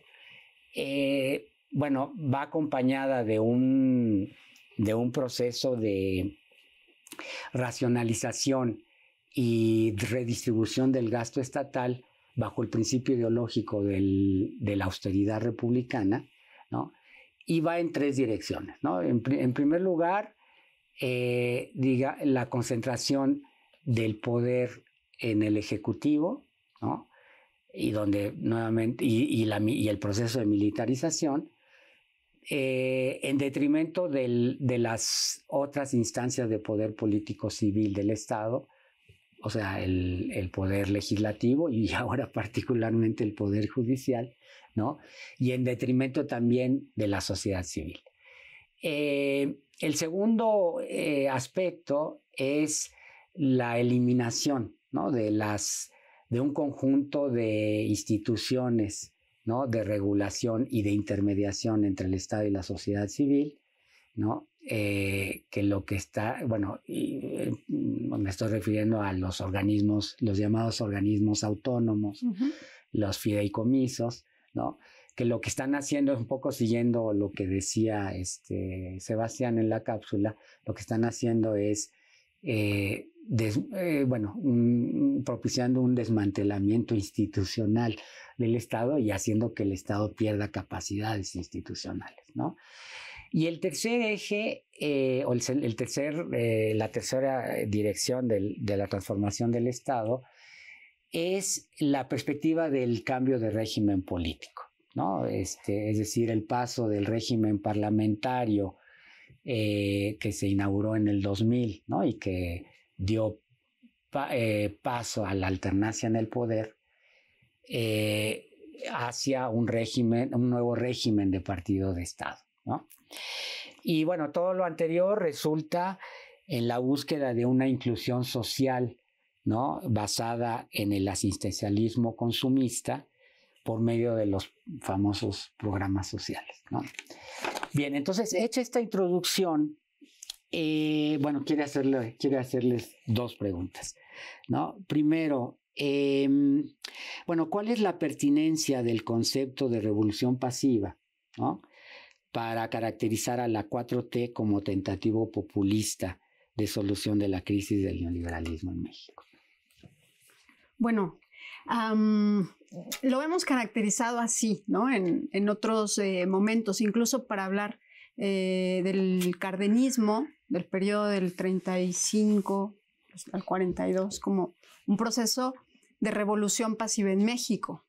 bueno, va acompañada de un proceso de racionalización y redistribución del gasto estatal bajo el principio ideológico de la austeridad republicana, ¿no? Y va en 3 direcciones, ¿no? En primer lugar, la concentración del poder en el Ejecutivo, ¿no? Y donde nuevamente, y el proceso de militarización, en detrimento de las otras instancias de poder político civil del Estado, o sea, el poder legislativo y ahora particularmente el poder judicial, ¿no? Y en detrimento también de la sociedad civil. El segundo aspecto es la eliminación, ¿no? de un conjunto de instituciones, ¿no? De regulación y de intermediación entre el Estado y la sociedad civil, ¿no? Que lo que está, bueno, me estoy refiriendo a los organismos, los llamados organismos autónomos, los fideicomisos, ¿no? Que lo que están haciendo es un poco siguiendo lo que decía Sebastián en la cápsula, lo que están haciendo es propiciando un desmantelamiento institucional del Estado y haciendo que el Estado pierda capacidades institucionales, ¿no? Y el tercer eje, la tercera dirección de la transformación del Estado es la perspectiva del cambio de régimen político, ¿no? Es decir, el paso del régimen parlamentario que se inauguró en el 2000, ¿no? Y que dio paso a la alternancia en el poder hacia un nuevo régimen de partido de Estado, ¿no? Y bueno, todo lo anterior resulta en la búsqueda de una inclusión social, ¿no? Basada en el asistencialismo consumista por medio de los famosos programas sociales, ¿no? Bien, entonces, hecha esta introducción, quiero hacerles 2 preguntas, ¿no? Primero, ¿cuál es la pertinencia del concepto de revolución pasiva, ¿no? Para caracterizar a la 4T como tentativo populista de solución de la crisis del neoliberalismo en México? Bueno, lo hemos caracterizado así, ¿no? En otros momentos, incluso para hablar del cardenismo, del periodo del 35 al 42, como un proceso de revolución pasiva en México,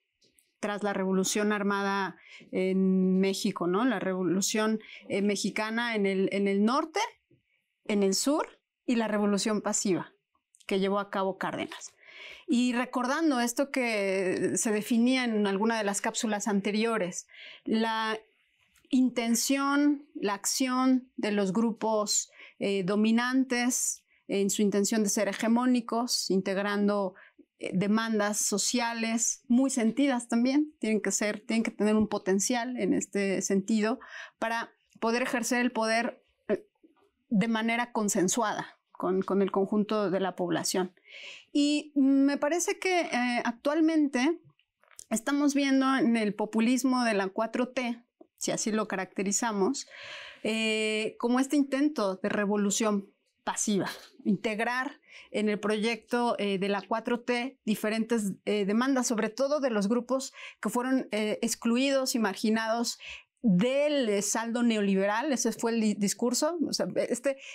tras la revolución armada en México, ¿no? La revolución mexicana en el norte, en el sur, y la revolución pasiva que llevó a cabo Cárdenas. Y recordando esto que se definía en alguna de las cápsulas anteriores, la intención, la acción de los grupos dominantes en su intención de ser hegemónicos, integrando demandas sociales muy sentidas también, tienen que tener un potencial en este sentido para poder ejercer el poder de manera consensuada con el conjunto de la población. Y me parece que actualmente estamos viendo en el populismo de la 4T, si así lo caracterizamos, como este intento de revolución pasiva, integrar en el proyecto de la 4T diferentes demandas, sobre todo de los grupos que fueron excluidos y marginados del saldo neoliberal. Ese fue el discurso, o sea,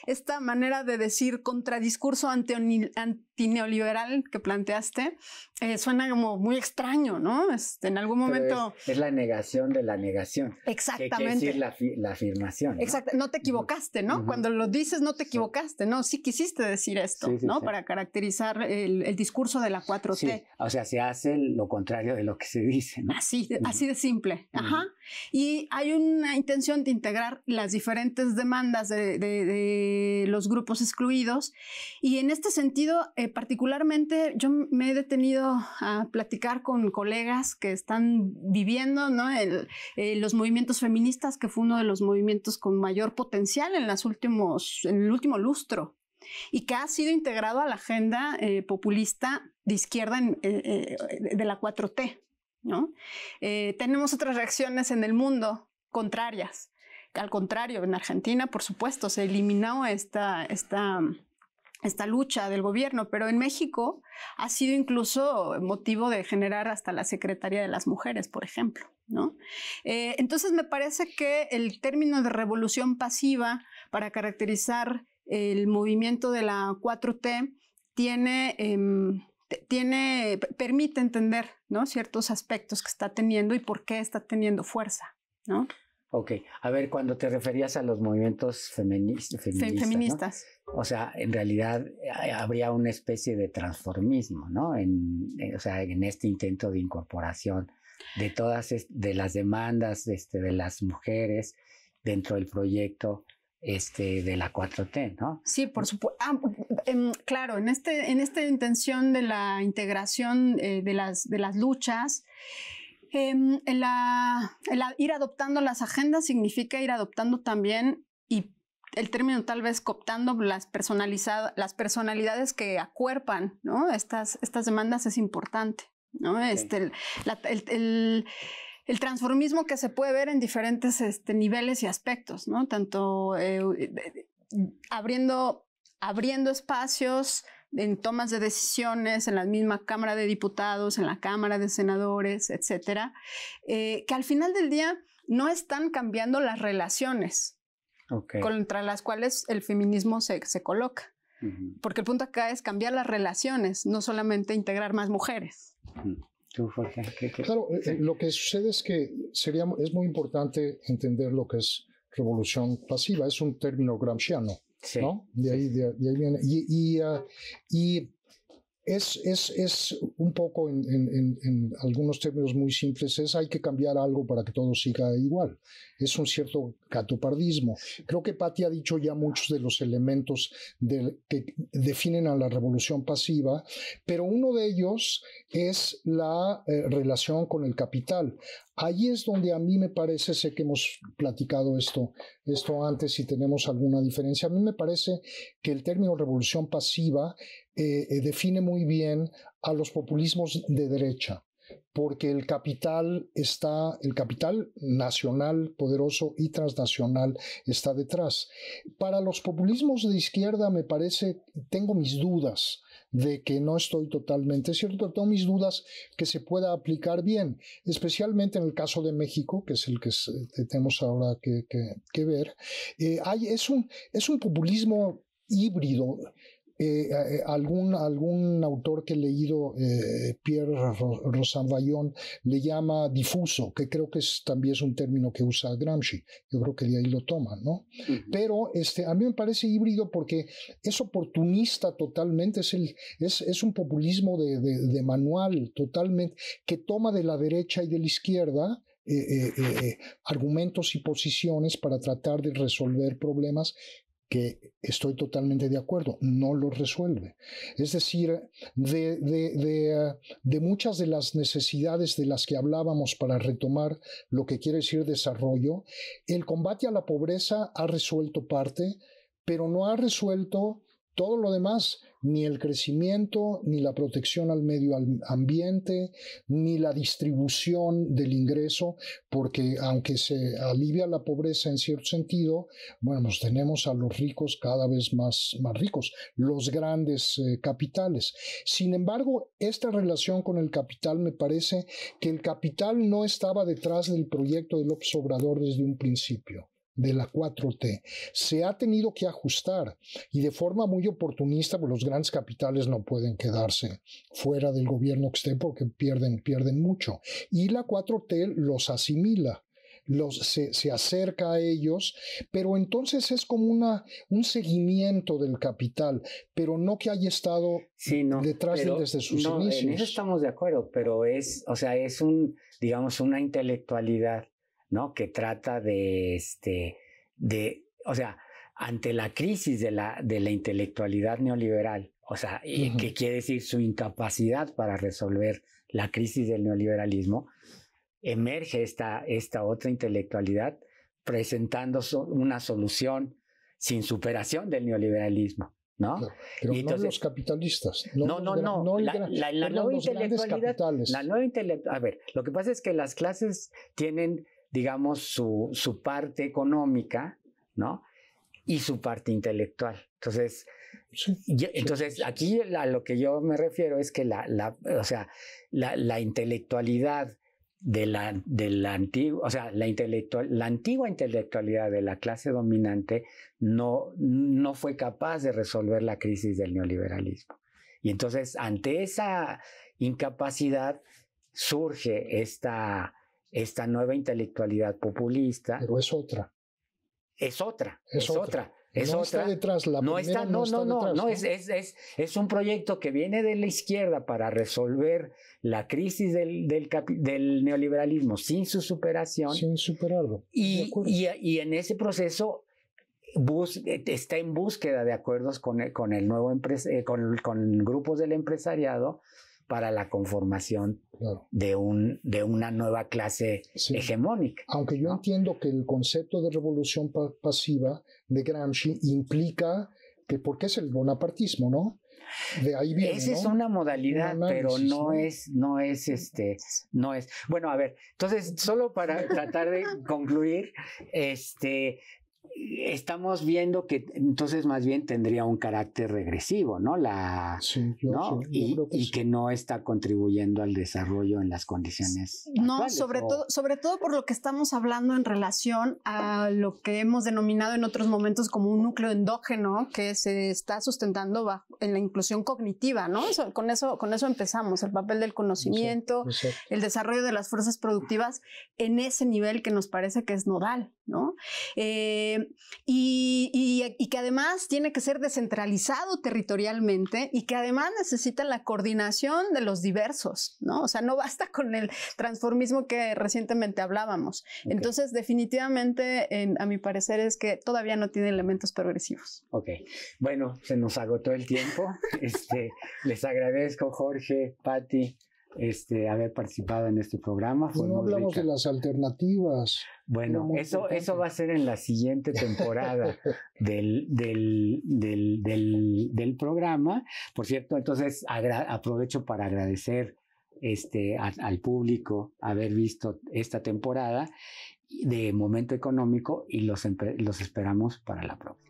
esta manera de decir contradiscurso antineoliberal que planteaste suena como muy extraño, ¿no? En algún momento... Es la negación de la negación. Exactamente. Que quiere decir la afirmación, ¿no? Exacto. No te equivocaste, ¿no? Cuando lo dices, no te equivocaste, ¿no? Sí quisiste decir esto, ¿no? Sí. Para caracterizar el discurso de la 4T. Sí. O sea, se hace lo contrario de lo que se dice, ¿no? Así de simple. Ajá. Y hay una intención de integrar las diferentes demandas de los grupos excluidos. Y en este sentido, particularmente, yo me he detenido a platicar con colegas que están viviendo, ¿no? Los movimientos feministas, que fue uno de los movimientos con mayor potencial en el último lustro, y que ha sido integrado a la agenda populista de izquierda de la 4T, ¿no? Tenemos otras reacciones en el mundo contrarias. Al contrario, en Argentina, por supuesto, se eliminó esta esta lucha del gobierno, pero en México ha sido incluso motivo de generar hasta la Secretaría de las Mujeres, por ejemplo, ¿no? Entonces me parece que el término de revolución pasiva para caracterizar el movimiento de la 4T permite entender, ¿no?, ciertos aspectos que está teniendo y por qué está teniendo fuerza, ¿no? Ok, a ver, cuando te referías a los movimientos feministas, ¿no? O sea, en realidad habría una especie de transformismo, ¿no? O sea, en este intento de incorporación de todas de las demandas de las mujeres dentro del proyecto de la 4T, ¿no? Sí, por supuesto. Claro, en esta intención de la integración de las luchas, ir adoptando las agendas significa ir adoptando también, y el término tal vez cooptando las personalidades que acuerpan, ¿no?, estas demandas es importante, ¿no? Okay. El transformismo que se puede ver en diferentes niveles y aspectos, ¿no? Tanto abriendo espacios en tomas de decisiones, en la misma Cámara de Diputados, en la Cámara de Senadores, etcétera, que al final del día no están cambiando las relaciones contra las cuales el feminismo se coloca. Porque el punto acá es cambiar las relaciones, no solamente integrar más mujeres. Claro, lo que sucede es que es muy importante entender lo que es revolución pasiva. Es un término gramsciano, sí, ¿no? De ahí viene. Y es un poco, en algunos términos muy simples, hay que cambiar algo para que todo siga igual. Es un cierto gatopardismo. Creo que Patti ha dicho ya muchos de los elementos que definen a la revolución pasiva, pero uno de ellos es la relación con el capital. Ahí es donde a mí me parece, sé que hemos platicado esto antes y tenemos alguna diferencia, a mí me parece que el término revolución pasiva define muy bien a los populismos de derecha, porque el capital nacional, poderoso y transnacional está detrás. Para los populismos de izquierda me parece, tengo mis dudas de que no estoy totalmente cierto, tengo mis dudas que se pueda aplicar bien, especialmente en el caso de México, que es el que tenemos ahora que ver. Es un populismo híbrido. Algún autor que he leído, Pierre Rosanvallon, le llama difuso, que creo que también es un término que usa Gramsci. Yo creo que de ahí lo toman, ¿no? Pero a mí me parece híbrido porque es oportunista totalmente, es un populismo de manual totalmente, que toma de la derecha y de la izquierda argumentos y posiciones para tratar de resolver problemas que estoy totalmente de acuerdo, no lo resuelve. Es decir, de muchas de las necesidades de las que hablábamos para retomar lo que quiere decir desarrollo, el combate a la pobreza ha resuelto parte, pero no ha resuelto todo lo demás, ni el crecimiento, ni la protección al medio ambiente, ni la distribución del ingreso, porque aunque se alivia la pobreza en cierto sentido, bueno, pues tenemos a los ricos cada vez más ricos, los grandes capitales. Sin embargo, esta relación con el capital, me parece que el capital no estaba detrás del proyecto de López Obrador desde un principio, de la 4T. Se ha tenido que ajustar y de forma muy oportunista, pues los grandes capitales no pueden quedarse fuera del gobierno que esté porque pierden mucho. Y la 4T los asimila. Se acerca a ellos, pero entonces es como un seguimiento del capital, pero no que haya estado detrás de él desde sus inicios. En eso estamos de acuerdo, pero es una intelectualidad, ¿no? Que trata o sea, ante la crisis de la intelectualidad neoliberal, o sea, que quiere decir su incapacidad para resolver la crisis del neoliberalismo, emerge esta otra intelectualidad presentando una solución sin superación del neoliberalismo, ¿no? Claro, pero entonces, no los capitalistas. La nueva intelectualidad. A ver, lo que pasa es que las clases tienen, digamos, su parte económica, ¿no? y su parte intelectual. Entonces, Sí, entonces aquí a lo que yo me refiero es que la intelectualidad de la antigua, o sea, la antigua intelectualidad de la clase dominante no fue capaz de resolver la crisis del neoliberalismo. Y entonces, ante esa incapacidad, surge esta nueva intelectualidad populista. pero es otra. Es otra. No está detrás, la primera no está detrás. Es un proyecto que viene de la izquierda para resolver la crisis del neoliberalismo sin su superación. Sin superarlo. Y en ese proceso está en búsqueda de acuerdos con grupos del empresariado para la conformación de una nueva clase hegemónica. Aunque yo entiendo que el concepto de revolución pasiva de Gramsci implica que, porque es el bonapartismo, ¿no? De ahí viene, Esa es ¿no? una modalidad, Un análisis, pero no es. Bueno, a ver, entonces, solo para tratar de concluir, estamos viendo que entonces más bien tendría un carácter regresivo, ¿no? Y que no está contribuyendo al desarrollo en las condiciones actuales. Sobre todo por lo que estamos hablando en relación a lo que hemos denominado en otros momentos como un núcleo endógeno que se está sustentando en la inclusión cognitiva, ¿no? Con eso empezamos, el papel del conocimiento, el desarrollo de las fuerzas productivas en ese nivel que nos parece que es nodal, ¿no? Y que además tiene que ser descentralizado territorialmente y que además necesita la coordinación de los diversos, ¿no? O sea, no basta con el transformismo que recientemente hablábamos. Okay. Entonces, definitivamente, a mi parecer, es que todavía no tiene elementos progresivos. Ok. Bueno, se nos agotó el tiempo. Les agradezco, Jorge, Patti, haber participado en este programa. Fue no hablamos de las alternativas. Bueno, eso va a ser en la siguiente temporada del programa. Por cierto, entonces aprovecho para agradecer al público haber visto esta temporada de Momento Económico y los esperamos para la próxima.